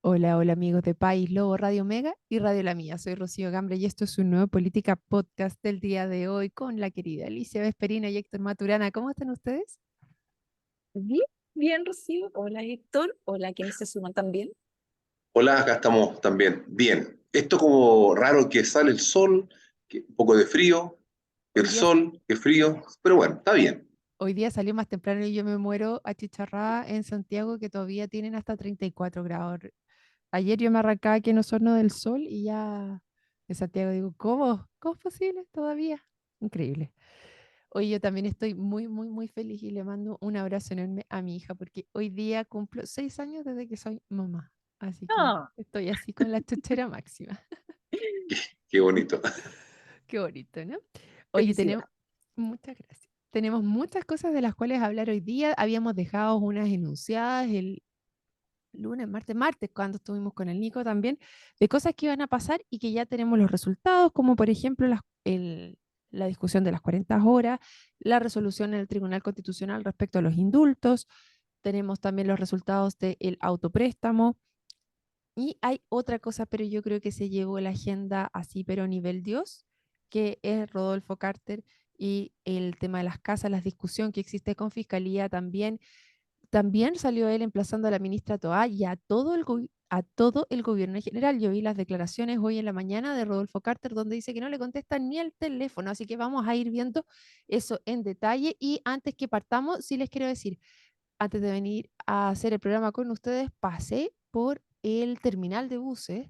Hola, hola amigos de País Lobo, Radio Mega y Radio La Mía. Soy Rocío Gambre y esto es un nuevo Política Podcast del día de hoy con la querida Alicia Vesperina y Héctor Maturana. ¿Cómo están ustedes? Bien, bien, Rocío. Hola, Héctor. Hola, quienes se suman también. Hola, acá estamos también. Bien. Esto como raro que sale el sol, que un poco de frío, el Hoy día, sol, que frío, pero bueno, está bien. hoy día salió más temprano y yo me muero achicharrada en Santiago que todavía tienen hasta 34 grados. Ayer yo me arrancaba aquí en Osorno del Sol y ya en Santiago digo, ¿cómo? ¿Cómo es posible todavía? Increíble. Hoy yo también estoy muy, muy, muy feliz y le mando un abrazo enorme a mi hija porque hoy día cumplo 6 años desde que soy mamá. Así que Ah, estoy así con la chuchera máxima. Qué bonito. Qué bonito, ¿no? Oye, tenemos, felicidad. muchas gracias. Tenemos muchas cosas de las cuales hablar hoy día. Habíamos dejado unas enunciadas el lunes, martes, cuando estuvimos con el Nico también, de cosas que iban a pasar y que ya tenemos los resultados, como por ejemplo la discusión de las 40 horas, la resolución en el Tribunal Constitucional respecto a los indultos, tenemos también los resultados del autopréstamo y hay otra cosa, pero yo creo que se llevó la agenda así, pero a nivel Dios, que es Rodolfo Carter y el tema de las casas, la discusión que existe con Fiscalía también salió él emplazando a la ministra Toá y a todo el gobierno en general. Yo vi las declaraciones hoy en la mañana de Rodolfo Carter donde dice que no le contestan ni el teléfono, así que vamos a ir viendo eso en detalle. Y antes que partamos, sí les quiero decir, antes de venir a hacer el programa con ustedes, pasé por el terminal de buses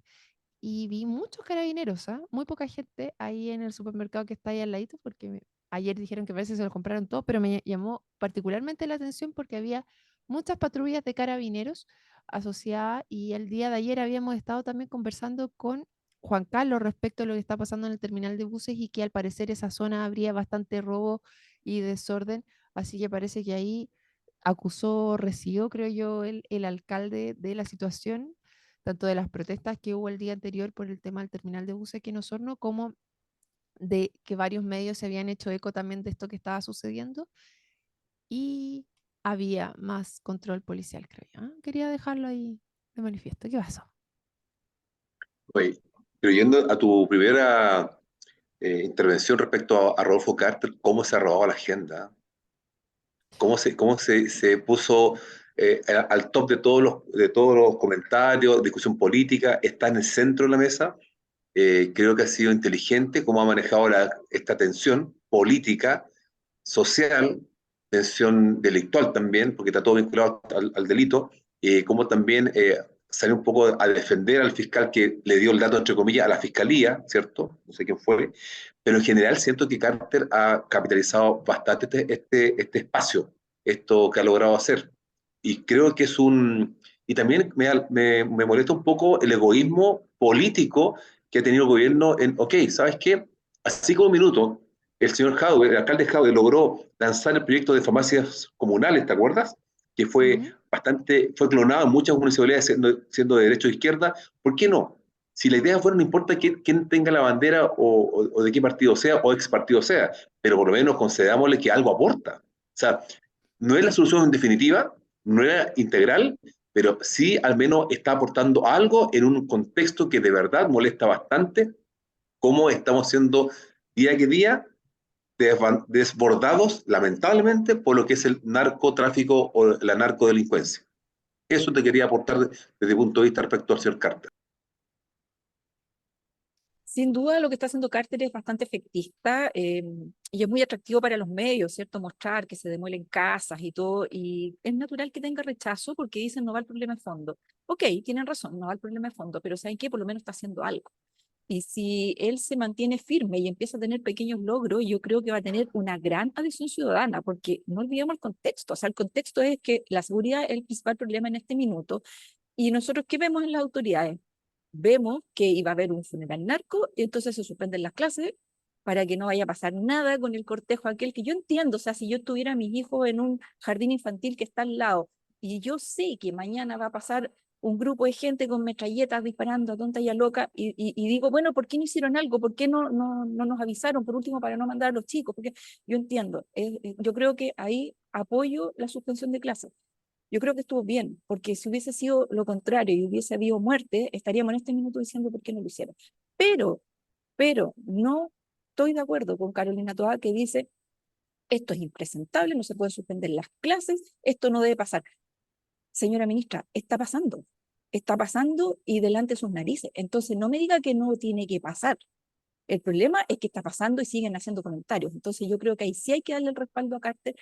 y vi muchos carabineros, ¿ah? Muy poca gente ahí en el supermercado que está ahí al ladito, porque ayer dijeron que a veces se los compraron todos, pero me llamó particularmente la atención porque había muchas patrullas de carabineros asociadas y el día de ayer habíamos estado también conversando con Juan Carlos respecto a lo que está pasando en el terminal de buses y que al parecer esa zona habría bastante robo y desorden, así que parece que ahí acusó, recibió, creo yo, el alcalde de la situación tanto de las protestas que hubo el día anterior por el tema del terminal de buses aquí en Osorno, como de que varios medios se habían hecho eco también de esto que estaba sucediendo y había más control policial, creo yo. ¿Ah? Quería dejarlo ahí de manifiesto. ¿Qué pasó? Oye, pero yendo a tu primera intervención respecto a Rodolfo Carter, cómo se ha robado la agenda, se puso al top de todos los comentarios, discusión política, está en el centro de la mesa. Creo que ha sido inteligente cómo ha manejado esta tensión política, social, tensión delictual también, porque está todo vinculado al delito, como también salió un poco a defender al fiscal que le dio el dato, entre comillas, a la fiscalía, ¿cierto? No sé quién fue, pero en general siento que Carter ha capitalizado bastante este espacio, esto que ha logrado hacer. Y creo que es un... Y también me molesta un poco el egoísmo político que ha tenido el gobierno en, ok, ¿sabes qué? Así como un minuto, el señor Jadwe, el alcalde Jadwe, logró lanzar el proyecto de farmacias comunales, ¿te acuerdas? Que Ujú. fue clonado en muchas municipalidades siendo de derecha o izquierda. ¿Por qué no? Si la idea fuera, no importa quién tenga la bandera o de qué partido sea o ex partido sea, pero por lo menos concedámosle que algo aporta. O sea, no es la solución definitiva, no era integral, pero sí al menos está aportando algo en un contexto que de verdad molesta bastante, cómo estamos siendo día que día desbordados, lamentablemente, por lo que es el narcotráfico o la narcodelincuencia. Eso te quería aportar desde el punto de vista respecto al señor Carter. Sin duda, lo que está haciendo Carter es bastante efectista y es muy atractivo para los medios, ¿cierto? Mostrar que se demuelen casas y todo. Y es natural que tenga rechazo porque dicen no va el problema de fondo. Ok, tienen razón, no va el problema de fondo, pero ¿saben qué? Por lo menos está haciendo algo. Y si él se mantiene firme y empieza a tener pequeños logros, yo creo que va a tener una gran adhesión ciudadana, porque no olvidemos el contexto. O sea, el contexto es que la seguridad es el principal problema en este minuto. Y nosotros, ¿qué vemos en las autoridades? Vemos que iba a haber un funeral narco, y entonces se suspenden las clases para que no vaya a pasar nada con el cortejo aquel que yo entiendo. O sea, si yo tuviera a mis hijos en un jardín infantil que está al lado, y yo sé que mañana va a pasar un grupo de gente con metralletas disparando a tonta y a loca, y digo, bueno, ¿por qué no hicieron algo? ¿Por qué no nos avisaron, por último, para no mandar a los chicos? Porque yo entiendo, yo creo que ahí apoyo la suspensión de clases. yo creo que estuvo bien, porque si hubiese sido lo contrario y hubiese habido muerte, estaríamos en este minuto diciendo por qué no lo hicieron. Pero, pero no estoy de acuerdo con Carolina Toá, que dice, esto es impresentable, no se pueden suspender las clases, esto no debe pasar. Señora ministra, está pasando y delante de sus narices. Entonces no me diga que no tiene que pasar. El problema es que está pasando y siguen haciendo comentarios. Entonces yo creo que ahí sí hay que darle el respaldo a Carter.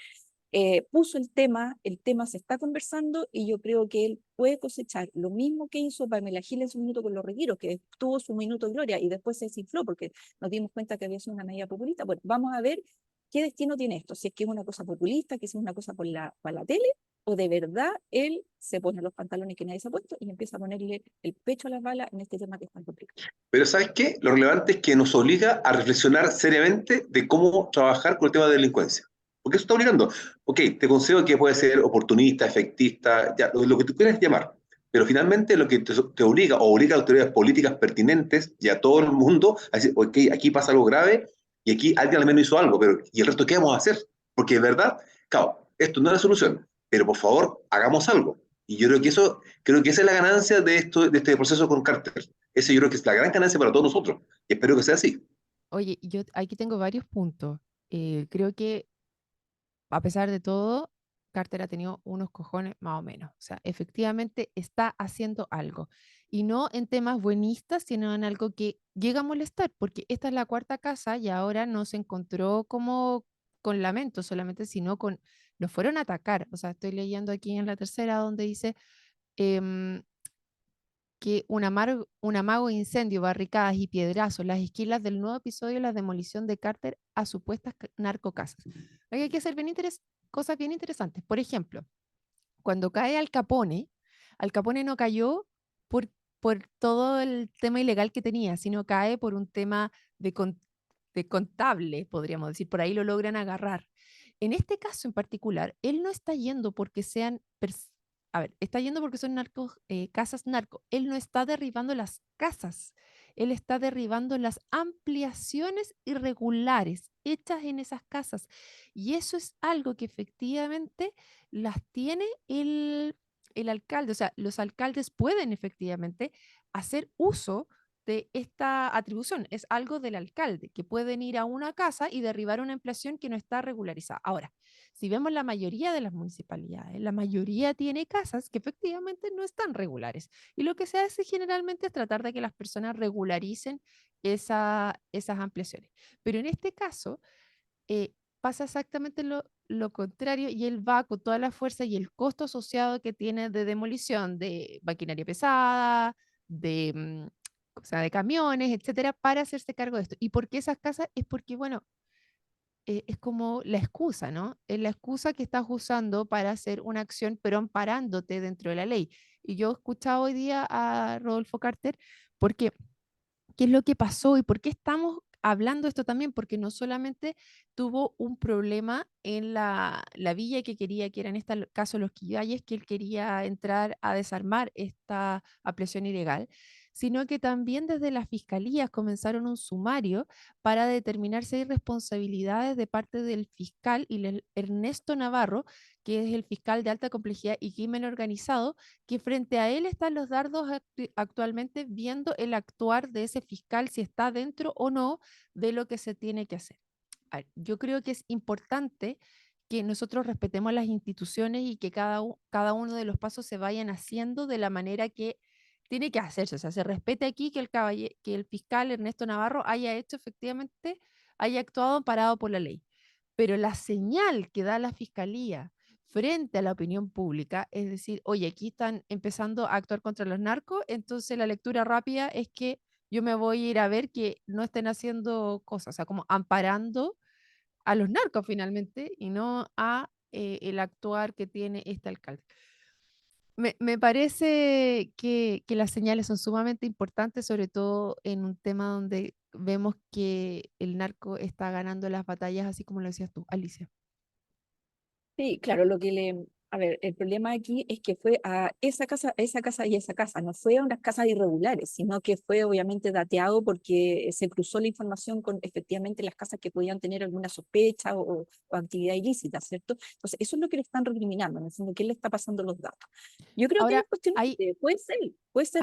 Puso el tema se está conversando y yo creo que él puede cosechar lo mismo que hizo Pamela Giles en su minuto con los retiros, que tuvo su minuto de gloria y después se desinfló porque nos dimos cuenta que había sido una medida populista. Bueno, vamos a ver qué destino tiene esto, si es que es una cosa populista, que es una cosa para la tele, o de verdad él se pone los pantalones que nadie se ha puesto y empieza a ponerle el pecho a las balas en este tema que es tan complicado. Pero ¿sabes qué? Lo relevante es que nos obliga a reflexionar seriamente de cómo trabajar con el tema de delincuencia. Porque eso está obligando. Ok, te concedo que puede ser oportunista, efectista, ya, lo que tú quieras llamar. Pero finalmente lo que te obliga, o obliga a autoridades políticas pertinentes y a todo el mundo a decir, ok, aquí pasa algo grave y aquí alguien al menos hizo algo, pero ¿y el resto qué vamos a hacer? Porque de verdad, claro, esto no es la solución, pero por favor, hagamos algo. Y yo creo que esa es la ganancia de este proceso con Carter. Ese yo creo que es la gran ganancia para todos nosotros. Y espero que sea así. Oye, yo aquí tengo varios puntos. Creo que a pesar de todo, Carter ha tenido unos cojones más o menos. O sea, efectivamente está haciendo algo. Y no en temas buenistas, sino en algo que llega a molestar, porque esta es la cuarta casa y ahora no se encontró como con lamento solamente, sino con, nos fueron a atacar. O sea, estoy leyendo aquí en la tercera donde dice, em, que un amago incendio, barricadas y piedrazos, las esquilas del nuevo episodio, la demolición de Carter a supuestas narcocasas. Aquí hay que hacer cosas bien interesantes. Por ejemplo, cuando cae Al Capone no cayó por, por todo el tema ilegal que tenía, sino cae por un tema de contable, podríamos decir, por ahí lo logran agarrar. En este caso en particular, él no está yendo porque sean, a ver, está yendo porque son narcos, casas narco. Él no está derribando las casas, él está derribando las ampliaciones irregulares hechas en esas casas. Y eso es algo que efectivamente las tiene el alcalde. O sea, los alcaldes pueden efectivamente hacer uso de esta atribución. Es algo del alcalde, que pueden ir a una casa y derribar una ampliación que no está regularizada. Ahora, si vemos la mayoría de las municipalidades, la mayoría tiene casas que efectivamente no están regulares. Y lo que se hace generalmente es tratar de que las personas regularicen esas ampliaciones. Pero en este caso, pasa exactamente lo contrario y él va con toda la fuerza y el costo asociado que tiene de demolición de maquinaria pesada, o sea, de camiones, etcétera, para hacerse cargo de esto. ¿Y por qué esas casas? Es porque, bueno, es como la excusa, ¿no? Es la excusa que estás usando para hacer una acción, pero amparándote dentro de la ley. Y yo he escuchado hoy día a Rodolfo Carter porque qué es lo que pasó y por qué estamos hablando esto también, porque no solamente tuvo un problema en la villa que quería, que era en este caso Los Quillayes, que él quería entrar a desarmar esta ampliación ilegal, sino que también desde las fiscalías comenzaron un sumario para determinar si hay responsabilidades de parte del fiscal y Ernesto Navarro, que es el fiscal de alta complejidad y crimen organizado, que frente a él están los dardos actualmente viendo el actuar de ese fiscal, si está dentro o no de lo que se tiene que hacer. A ver, yo creo que es importante que nosotros respetemos las instituciones y que cada uno de los pasos se vayan haciendo de la manera que tiene que hacerse. O sea, se respete aquí que que el fiscal Ernesto Navarro haya hecho efectivamente, haya actuado amparado por la ley. Pero la señal que da la fiscalía frente a la opinión pública, es decir, oye, aquí están empezando a actuar contra los narcos, entonces la lectura rápida es que yo me voy a ir a ver que no estén haciendo cosas, o sea, como amparando a los narcos finalmente y no a el actuar que tiene este alcalde. Me parece que las señales son sumamente importantes, sobre todo en un tema donde vemos que el narco está ganando las batallas, así como lo decías tú, Alicia. Sí, claro, A ver, el problema aquí es que fue a esa casa y esa casa. No fue a unas casas irregulares, sino que fue obviamente dateado porque se cruzó la información con efectivamente las casas que podían tener alguna sospecha o actividad ilícita, ¿cierto? Entonces, eso es lo que le están recriminando, en el fondo, ¿quién le está pasando los datos? Yo creo que hay Ahora, cuestiones hay, puede ser,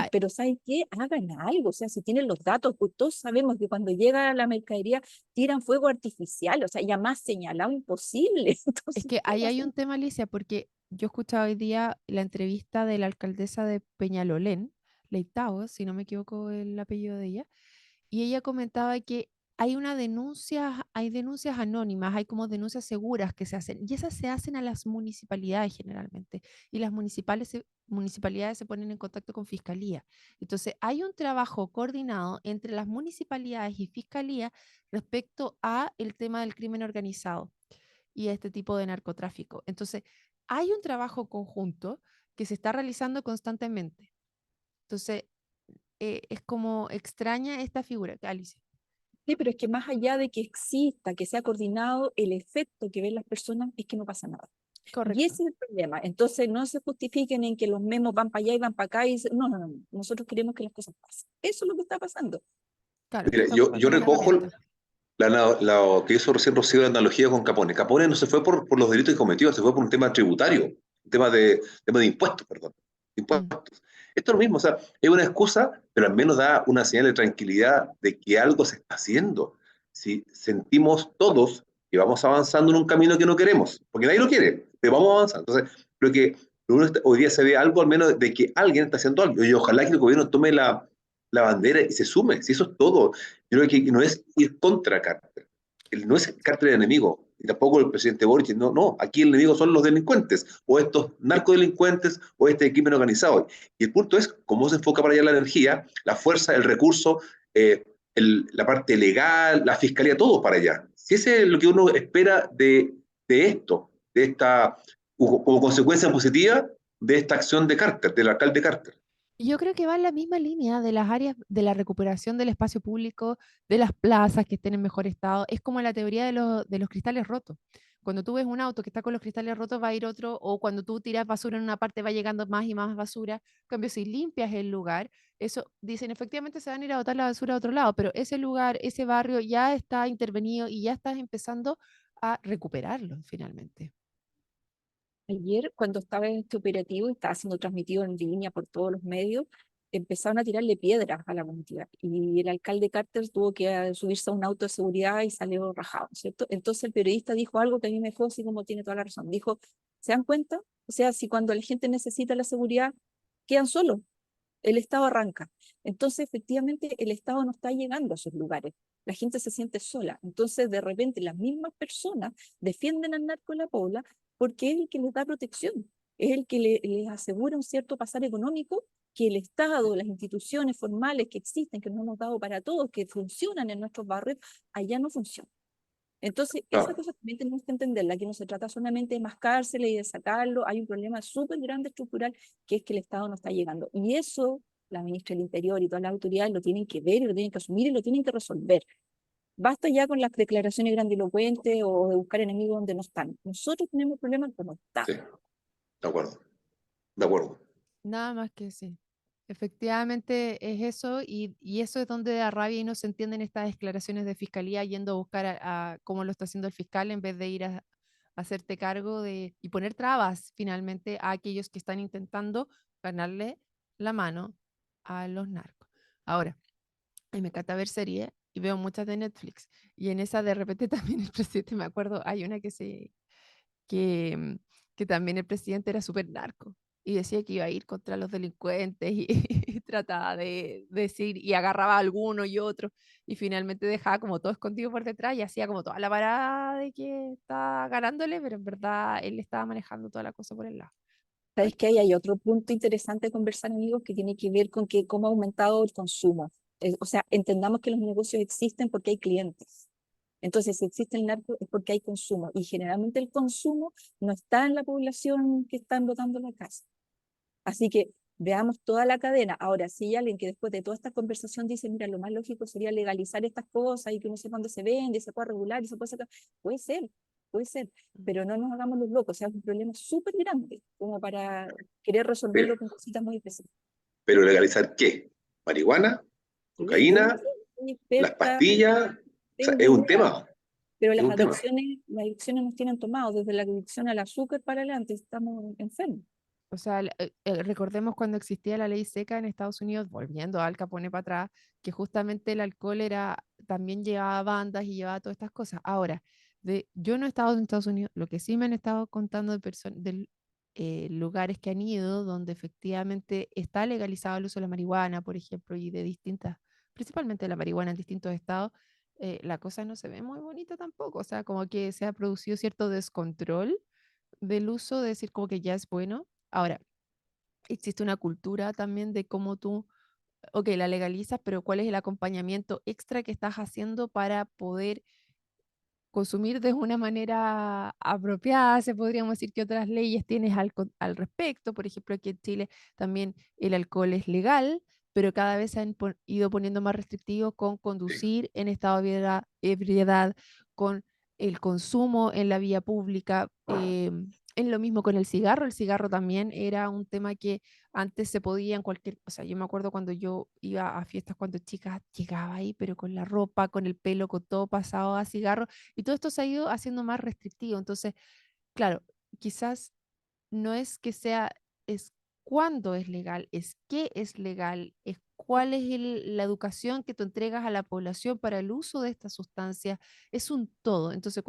hay- pero ¿sabes qué? Hagan algo, o sea, si tienen los datos, pues todos sabemos que cuando llega la mercadería tiran fuego artificial, o sea, ya más señalado imposible. es Entonces, que ¿qué ahí va a hay hacer? un tema, Alicia, porque yo escuchaba hoy día la entrevista de la alcaldesa de Peñalolén, Leitao, si no me equivoco el apellido de ella, y ella comentaba que hay denuncias anónimas, hay como denuncias seguras que se hacen, y esas se hacen a las municipalidades generalmente, y las municipalidades se ponen en contacto con fiscalía. Entonces, hay un trabajo coordinado entre las municipalidades y fiscalía respecto a el tema del crimen organizado y este tipo de narcotráfico. Entonces, hay un trabajo conjunto que se está realizando constantemente. Entonces, es como extraña esta figura, Alicia. Sí, pero es que más allá de que exista, que sea coordinado, el efecto que ven las personas es que no pasa nada. Y Correcto. ese es el problema. Entonces, no se justifiquen en que los memos van para allá y van para acá. No, no, no, no. Nosotros queremos que las cosas pasen. Eso es lo que está pasando. Claro, Mira, está yo ocupando una recojo herramienta. lo que hizo recién Rocío, la analogía con Capone. Capone no se fue por los delitos que cometió, se fue por un tema tributario, un tema de impuestos, perdón. Mm. Impuestos. Esto es lo mismo, o sea, es una excusa, pero al menos da una señal de tranquilidad de que algo se está haciendo. Si sentimos todos que vamos avanzando en un camino que no queremos, porque nadie lo quiere, pero vamos avanzando. Entonces, creo que hoy día se ve algo al menos de que alguien está haciendo algo, y ojalá que el gobierno tome la bandera y se sume, si eso es todo. Yo creo que no es ir contra Carter. No es Carter el enemigo, y tampoco el presidente Boric. No, no, aquí el enemigo son los delincuentes, o estos narcodelincuentes, o este crimen organizado. Y el punto es cómo se enfoca para allá la energía, la fuerza, el recurso, la parte legal, la fiscalía, todo para allá. Si ese es lo que uno espera de esto, de esta, como consecuencia positiva de esta acción de Carter, del alcalde Carter. Yo creo que va en la misma línea de las áreas de la recuperación del espacio público, de las plazas que estén en mejor estado. Es como la teoría de los cristales rotos. Cuando tú ves un auto que está con los cristales rotos, va a ir otro, o cuando tú tiras basura en una parte, va llegando más y más basura. En cambio, si limpias el lugar, eso dicen efectivamente se van a ir a botar la basura a otro lado, pero ese lugar, ese barrio ya está intervenido y ya estás empezando a recuperarlo finalmente. Ayer, cuando estaba en este operativo y estaba siendo transmitido en línea por todos los medios, empezaron a tirarle piedras a la comunidad. Y el alcalde Carter tuvo que subirse a un auto de seguridad y salió rajado, ¿cierto? Entonces el periodista dijo algo que a mí me dejó así como tiene toda la razón. Dijo, ¿se dan cuenta? O sea, si cuando la gente necesita la seguridad, quedan solos, el Estado arranca. Entonces, efectivamente, el Estado no está llegando a esos lugares. La gente se siente sola. Entonces, de repente, las mismas personas defienden al narco en la pobla porque es el que les da protección, es el que les asegura un cierto pasar económico que el Estado, las instituciones formales que existen, que nos hemos dado para todos, que funcionan en nuestros barrios, allá no funcionan. Entonces, esa Claro. cosa también tenemos que entenderla, que no se trata solamente de mascársela y de sacarlo, hay un problema súper grande estructural que es que el Estado no está llegando. Y eso, la ministra del Interior y todas las autoridades lo tienen que ver y lo tienen que asumir y lo tienen que resolver. Basta ya con las declaraciones grandilocuentes o de buscar enemigos donde no están. Nosotros tenemos problemas como Sí, Estado. de acuerdo, de acuerdo. Nada más que sí. Efectivamente es eso y eso es donde da rabia y no se entienden estas declaraciones de fiscalía yendo a buscar a cómo lo está haciendo el fiscal en vez de ir a hacerte cargo de y poner trabas finalmente a aquellos que están intentando ganarle la mano a los narcos. Ahora, a mí me encanta ver series y veo muchas de Netflix y en esa de repente también el presidente, me acuerdo, hay una que, mm, que también el presidente era súper narco y decía que iba a ir contra los delincuentes y, y trataba de decir y agarraba a alguno y otro y finalmente dejaba como todo escondido por detrás y hacía como toda la parada de que estaba ganándole, pero en verdad él estaba manejando toda la cosa por el lado. ¿Sabes qué? Ahí hay otro punto interesante de conversar, amigos, que tiene que ver con que cómo ha aumentado el consumo. O sea, entendamos que los negocios existen porque hay clientes. Entonces, si existe el narco es porque hay consumo y generalmente el consumo no está en la población que están botando la casa. Así que veamos toda la cadena. Ahora, si hay alguien que después de toda esta conversación dice, mira, lo más lógico sería legalizar estas cosas y que no sé cuándo se vende, se puede regular y se puede sacar, puede ser, puede ser, pero no nos hagamos los locos, o sea, es un problema súper grande, como para querer resolverlo con cositas muy específicas. Pero legalizar ¿qué? ¿Marihuana? Sí, yo no ¿Cocaína? sé, soy ¿Las experta, pastillas? O sea, tengo es un idea, tema, pero es un tema. las adicciones nos tienen tomados, desde la adicción al azúcar para adelante, estamos enfermos. O sea, recordemos cuando existía la ley seca en Estados Unidos, volviendo a Al Capone para atrás, que justamente el alcohol era, también llevaba bandas y llevaba todas estas cosas. Ahora, yo no he estado en Estados Unidos, lo que sí me han estado contando de lugares que han ido donde efectivamente está legalizado el uso de la marihuana, por ejemplo, y de distintas, principalmente la marihuana en distintos estados, la cosa no se ve muy bonita tampoco. O sea, como que se ha producido cierto descontrol del uso, de decir como que ya es bueno. Ahora, existe una cultura también de cómo tú, ok, la legalizas, pero cuál es el acompañamiento extra que estás haciendo para poder consumir de una manera apropiada. Se podríamos decir que otras leyes tienes al respecto. Por ejemplo, aquí en Chile también el alcohol es legal, pero cada vez se han ido poniendo más restrictivos con Sí, conducir en estado de ebriedad, con el consumo en la vía pública. Es lo mismo con el cigarro. El cigarro también era un tema que antes se podía en cualquier, o sea, yo me acuerdo cuando yo iba a fiestas cuando chica, llegaba ahí, pero con la ropa, con el pelo, con todo pasado a cigarro, y todo esto se ha ido haciendo más restrictivo. Entonces, claro, quizás no es que sea, es cuándo es legal, es qué es legal, es cuál es la educación que tú entregas a la población para el uso de estas sustancias, es un todo. Entonces,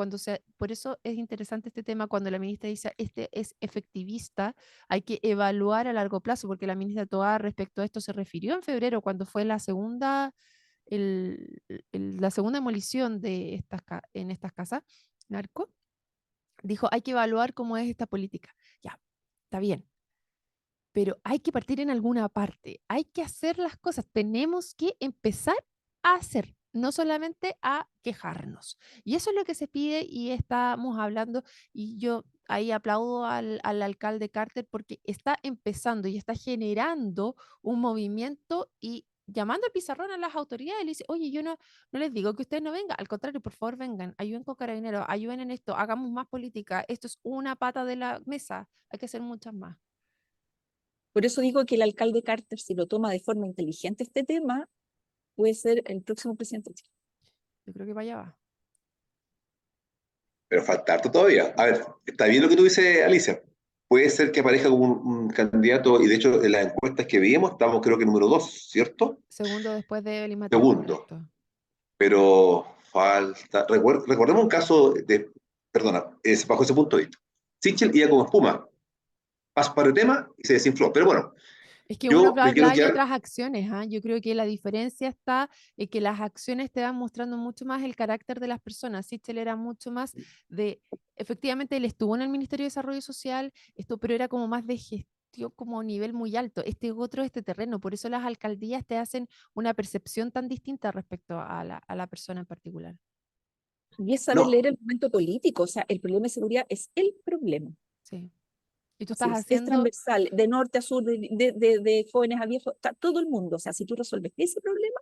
por eso es interesante este tema cuando la ministra dice, este es efectivista, hay que evaluar a largo plazo, porque la ministra Toa respecto a esto se refirió en febrero cuando fue la segunda, la segunda demolición de en estas casas, narco, dijo, hay que evaluar cómo es esta política. Ya, está bien, pero hay que partir en alguna parte, hay que hacer las cosas, tenemos que empezar a hacer, no solamente a quejarnos. Y eso es lo que se pide y estamos hablando, y yo ahí aplaudo al alcalde Carter porque está empezando y está generando un movimiento y llamando al pizarrón a las autoridades, le dice, oye, yo no les digo que ustedes no vengan, al contrario, por favor vengan, ayuden con carabineros, ayuden en esto, hagamos más política, esto es una pata de la mesa, hay que hacer muchas más. Por eso digo que el alcalde Carter, si lo toma de forma inteligente este tema, puede ser el próximo presidente de Chile. Yo creo que para allá va. pero falta harto todavía. A ver, está bien lo que tú dices, Alicia. Puede ser que aparezca como un candidato, y de hecho en las encuestas que vimos estamos creo que número 2, ¿cierto? Segundo después de Evelyn Matei, Segundo, correcto. pero falta. Recordemos un caso de, perdona, bajo ese punto de vista. Sichel iba como espuma, pasó para el tema y se desinfló. Pero bueno, Es que uno yo habla me quiero habla y quedar, otras acciones, ¿ah? Yo creo que la diferencia está en que las acciones te van mostrando mucho más el carácter de las personas. Sichel era mucho más de, efectivamente, él estuvo en el Ministerio de Desarrollo Social, pero era como más de gestión como a nivel muy alto. Este terreno, por eso las alcaldías te hacen una percepción tan distinta respecto a la persona en particular. Y es saber leer no, el momento político, o sea, el problema de seguridad es el problema. Sí. Y tú Así estás es haciendo, transversal, de norte a sur, de jóvenes a viejos, está todo el mundo. O sea, si tú resuelves ese problema,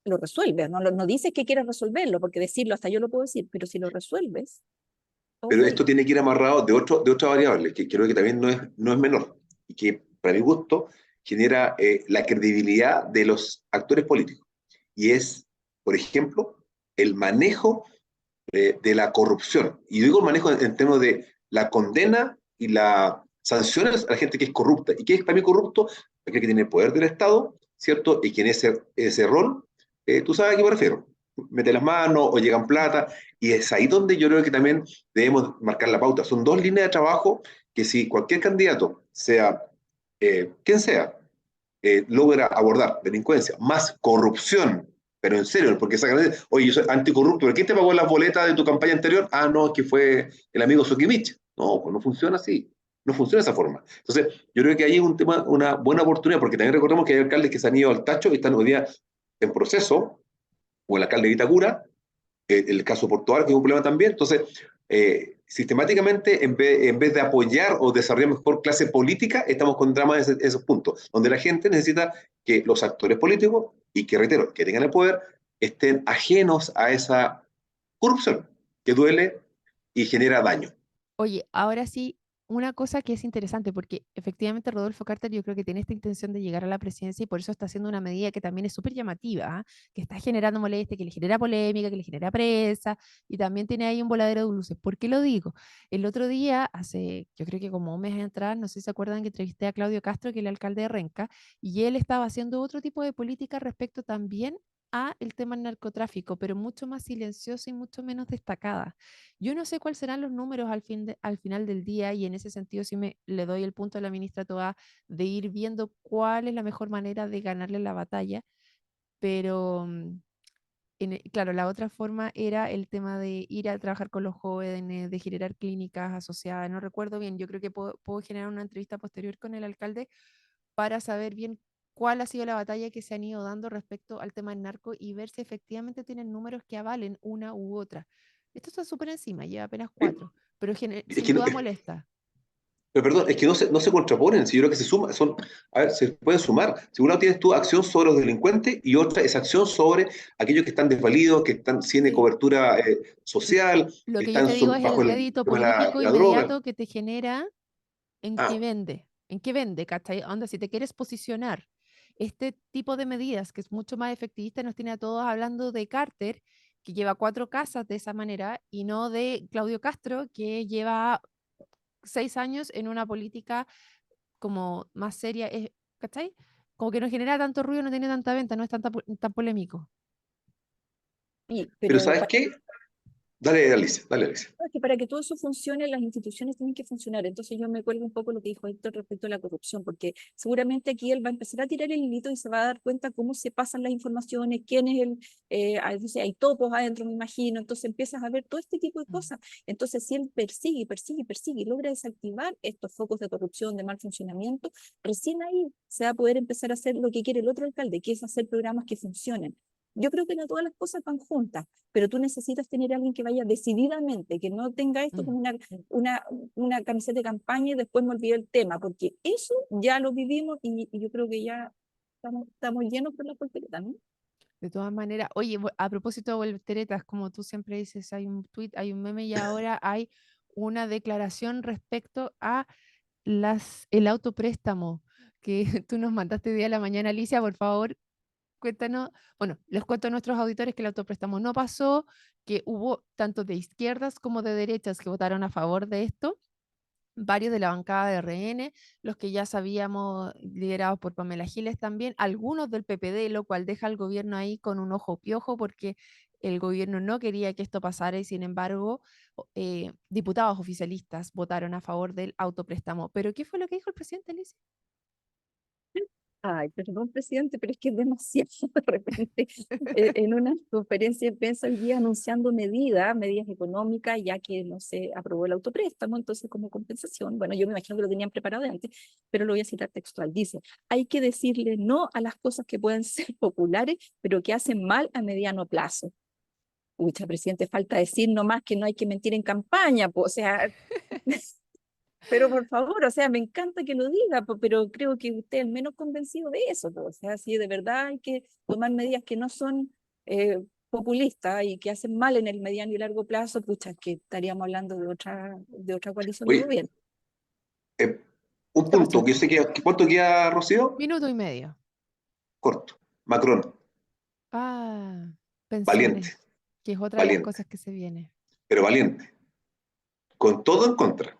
lo resuelves, no dices que quieres resolverlo, porque decirlo hasta yo lo puedo decir, pero si lo resuelves, todo pero esto fluye. tiene que ir amarrado de otra variable, que creo que también no es menor, y que para mi gusto genera la credibilidad de los actores políticos. Y es, por ejemplo, el manejo de la corrupción. Y digo el manejo en términos de la condena y la sanciones a la gente que es corrupta. ¿Y qué es para mí corrupto? Aquel que tiene el poder del Estado, ¿cierto? Y que en ese rol, tú sabes a qué me refiero. Mete las manos o llegan plata. Y es ahí donde yo creo que también debemos marcar la pauta. Son dos líneas de trabajo que si cualquier candidato, sea quien sea, logra abordar delincuencia más corrupción, pero en serio, porque sacan, oye, yo soy anticorrupto, ¿pero quién te pagó las boletas de tu campaña anterior? Ah, no, que fue el amigo Sokimich. No, pues no funciona así, no funciona de esa forma. Entonces, yo creo que ahí hay un tema, una buena oportunidad, porque también recordemos que hay alcaldes que se han ido al tacho y están hoy día en proceso, o el alcalde de Itacura, el caso Portugal, que es un problema también. Entonces, sistemáticamente, en vez de apoyar o desarrollar mejor clase política, estamos con dramas en esos puntos, donde la gente necesita que los actores políticos, y que reitero, que tengan el poder, estén ajenos a esa corrupción, que duele, y genera daño. Oye, ahora sí, una cosa que es interesante, porque efectivamente Rodolfo Carter yo creo que tiene esta intención de llegar a la presidencia y por eso está haciendo una medida que también es súper llamativa, ¿ah? Que está generando molestia, que le genera polémica, que le genera presa, y también tiene ahí un voladero de luces. ¿Por qué lo digo? El otro día, hace yo creo que como un mes atrás, no sé si se acuerdan que entrevisté a Claudio Castro, que es el alcalde de Renca, y él estaba haciendo otro tipo de política respecto también a el tema del narcotráfico, pero mucho más silenciosa y mucho menos destacada. Yo no sé cuáles serán los números al final del día y en ese sentido sí le doy el punto a la ministra Toá de ir viendo cuál es la mejor manera de ganarle la batalla, pero claro, la otra forma era el tema de ir a trabajar con los jóvenes, de generar clínicas asociadas, no recuerdo bien, yo creo que puedo generar una entrevista posterior con el alcalde para saber bien cuál ha sido la batalla que se han ido dando respecto al tema del narco y ver si efectivamente tienen números que avalen una u otra. Esto está súper encima, lleva apenas Sí. 4, pero Es sin que, duda molesta. pero perdón, es que no se contraponen, si yo creo que se suman, a ver, se pueden sumar. Si una tienes tu acción sobre los delincuentes y otra es acción sobre aquellos que están desvalidos, que están sin Sí. cobertura L- social, Lo que que yo están te digo es bajo el el rédito tema de político la droga. inmediato que te genera Ah, en qué vende, ¿cachai? Onda, si te quieres posicionar este tipo de medidas, que es mucho más efectivista, nos tiene a todos hablando de Carter, que lleva 4 casas de esa manera, y no de Claudio Castro, que lleva 6 años en una política como más seria, ¿cachai? Como que no genera tanto ruido, no tiene tanta venta, no es tan polémico. Y, pero pero ¿sabes qué? Dale, Alicia, dale, Alicia. es que para que todo eso funcione, las instituciones tienen que funcionar. Entonces yo me cuelgo un poco lo que dijo Héctor respecto a la corrupción, porque seguramente aquí él va a empezar a tirar el hilito y se va a dar cuenta cómo se pasan las informaciones, quién es el, no sé, hay topos adentro, me imagino, entonces empiezas a ver todo este tipo de Mm. cosas. Entonces si él persigue, persigue, persigue y logra desactivar estos focos de corrupción, de mal funcionamiento, recién ahí se va a poder empezar a hacer lo que quiere el otro alcalde, que es hacer programas que funcionen. Yo creo que no todas las cosas van juntas, pero tú necesitas tener a alguien que vaya decididamente, que no tenga esto Mm. como una, una camiseta de campaña y después me olvido el tema, porque eso ya lo vivimos y yo creo que ya estamos llenos por la porquería, ¿no? De todas maneras, oye, a propósito de volteretas, como tú siempre dices, hay un tweet, hay un meme y ahora hay una declaración respecto a el autopréstamo que tú nos mandaste hoy día a la mañana, Alicia, por favor, cuéntanos. Bueno, les cuento a nuestros auditores que el autopréstamo no pasó, que hubo tanto de izquierdas como de derechas que votaron a favor de esto, varios de la bancada de RN, los que ya sabíamos, liderados por Pamela Giles también, algunos del PPD, lo cual deja al gobierno ahí con un ojo piojo porque el gobierno no quería que esto pasara y sin embargo diputados oficialistas votaron a favor del autopréstamo. ¿Pero qué fue lo que dijo el presidente, Alicia? Ay, perdón, presidente, pero es que es demasiado de repente. En una conferencia de prensa hoy día anunciando medidas económicas, ya que no se aprobó el autopréstamo, entonces como compensación, bueno, yo me imagino que lo tenían preparado de antes, pero lo voy a citar textual. Dice, hay que decirle no a las cosas que pueden ser populares, pero que hacen mal a mediano plazo. Pucha, presidente, falta decir nomás que no hay que mentir en campaña, pues, o sea, pero por favor, o sea, me encanta que lo diga, pero creo que usted es el menos convencido de eso, po. O sea, si de verdad hay que tomar medidas que no son populistas y que hacen mal en el mediano y largo plazo, pucha, que estaríamos hablando de otra coalición de Oye, gobierno. eh, un ¿Qué punto, pasó? que yo sé que, ¿cuánto queda, Rocío? Minuto y medio. Corto. Macron, Ah, pensiones, valiente, que es otra de las valiente, cosas que se viene. pero valiente, con todo en contra.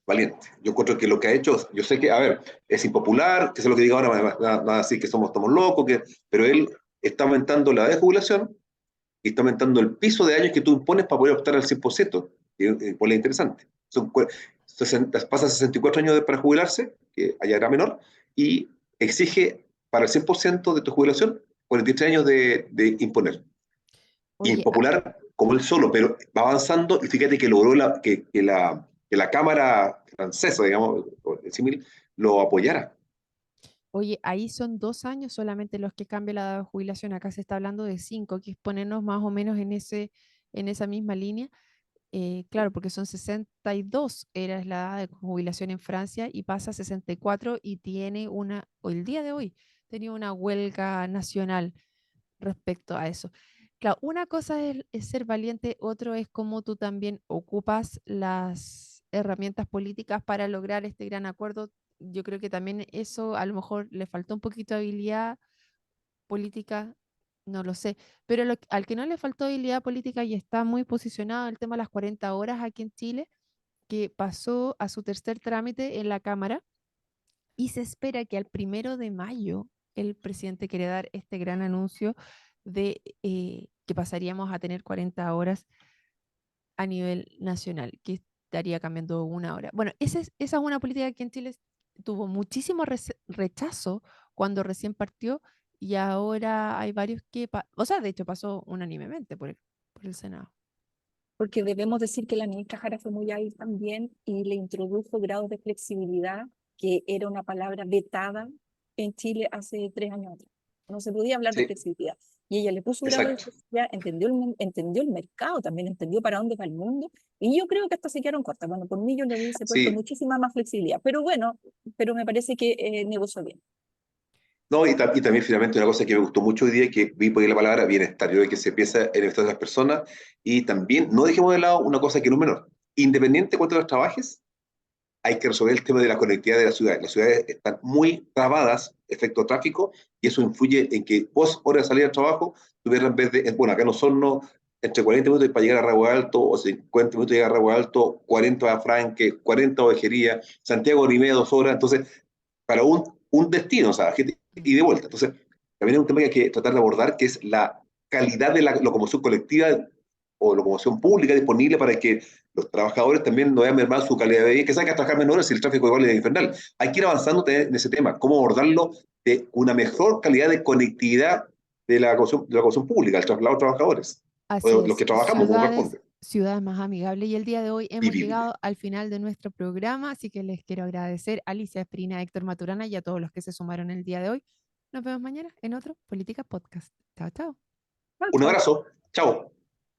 Valiente. Yo encuentro que lo que ha hecho, yo sé que, a ver, es impopular, que sé lo que diga ahora, va a decir que estamos locos, pero él está aumentando la edad de jubilación y está aumentando el piso de años que tú impones para poder optar al 100%. Pues es interesante. Pasa 64 años para jubilarse, que allá era menor, y exige para el 100% de tu jubilación 43 años de imponer. Oye, Impopular como él solo, pero va avanzando y fíjate que logró que la Cámara francesa, digamos, el símil, lo apoyara. oye, ahí son 2 años solamente los que cambia la edad de jubilación. Acá se está hablando de 5, que es ponernos más o menos en esa misma línea. Claro, porque son 62 era la edad de jubilación en Francia y pasa a 64 y tiene o el día de hoy, tenía una huelga nacional respecto a eso. Claro, una cosa es ser valiente, otro es cómo tú también ocupas las herramientas políticas para lograr este gran acuerdo. Yo creo que también eso a lo mejor le faltó un poquito de habilidad política, no lo sé, pero al que no le faltó habilidad política y está muy posicionado el tema de las 40 horas aquí en Chile, que pasó a su tercer trámite en la Cámara y se espera que al 1 de mayo el presidente quiere dar este gran anuncio de que pasaríamos a tener 40 horas a nivel nacional, que estaría cambiando 1 hora. Bueno, esa es una política que en Chile tuvo muchísimo rechazo cuando recién partió y ahora hay varios que, o sea, de hecho pasó unánimemente por el Senado. Porque debemos decir que la ministra Jara fue muy hábil también y le introdujo grados de flexibilidad, que era una palabra vetada en Chile hace 3 años atrás. No se podía hablar de Sí, flexibilidad. Y ella le puso grado de exacto. flexibilidad, entendió el mercado, también entendió para dónde va el mundo. Y yo creo que hasta se quedaron cortas. Bueno, por mí yo le hubiese puesto Sí, muchísima más flexibilidad. Pero bueno, pero me parece que negoció bien. no, y también finalmente una cosa que me gustó mucho hoy día y que vi por ahí la palabra bienestar, yo de que se piensa en el bienestar de las personas y también no dejemos de lado una cosa que no es menor. Independiente de cuánto los trabajes, hay que resolver el tema de la conectividad de las ciudades. Las ciudades están muy trabadas, efecto tráfico, y eso influye en que vos, horas de salir al trabajo, tuvieras en vez de, bueno, acá en Osorno, entre 40 minutos para llegar a Rago Alto, o 50 minutos para llegar a Rago Alto, 40 a Franque, 40 a Ovejería, Santiago, hora y media, 2 horas, entonces para un destino, o sea, gente y de vuelta. Entonces, también es un tema que hay que tratar de abordar, que es la calidad de la locomoción colectiva o locomoción pública disponible para que los trabajadores también no vean mermar su calidad de vida, que saben que trabajar menos horas si el tráfico igual es infernal. Hay que ir avanzando en ese tema, cómo abordarlo de una mejor calidad de conectividad de la locomoción pública, el traslado de trabajadores, Así o los que es, trabajamos como corresponde. ciudades más amigables. Y el día de hoy hemos Vivible. llegado al final de nuestro programa, así que les quiero agradecer a Alicia Esprina, Héctor Maturana y a todos los que se sumaron el día de hoy. Nos vemos mañana en otro Política Podcast. Chao, chao. Chao, Un chao. abrazo. Chao.